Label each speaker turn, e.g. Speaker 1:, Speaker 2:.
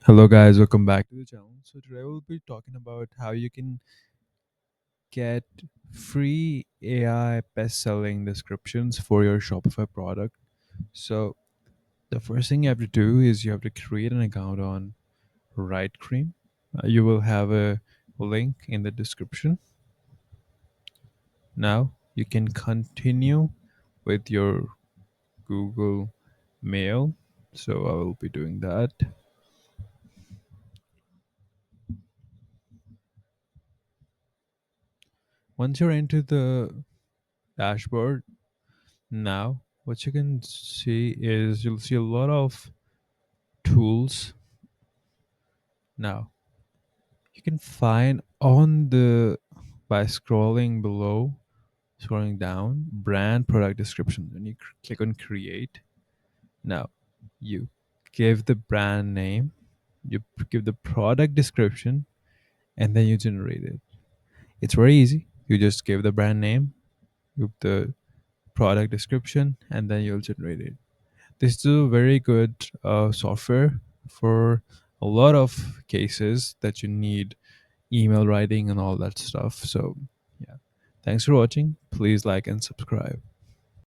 Speaker 1: Hello, guys. Welcome back to the channel. So, today we'll be talking about how you can get free AI best selling descriptions for your Shopify product. So, the first thing you have to do is you have to create an account on Right Cream. You will have a link in the description. Now, you can continue with your Google Mail. So, I will be doing that. Once you're into the dashboard, now, what you can see is you'll see a lot of tools. Now, you can find on the by scrolling below, scrolling down, brand product description. And you click on create. Now, you give the brand name, you give the product description, and then you generate it. It's very easy. You just give the brand name, give the product description, and then you'll generate it. This is a very good software for a lot of cases that you need email writing and all that stuff. So, yeah. Thanks for watching. Please like and subscribe.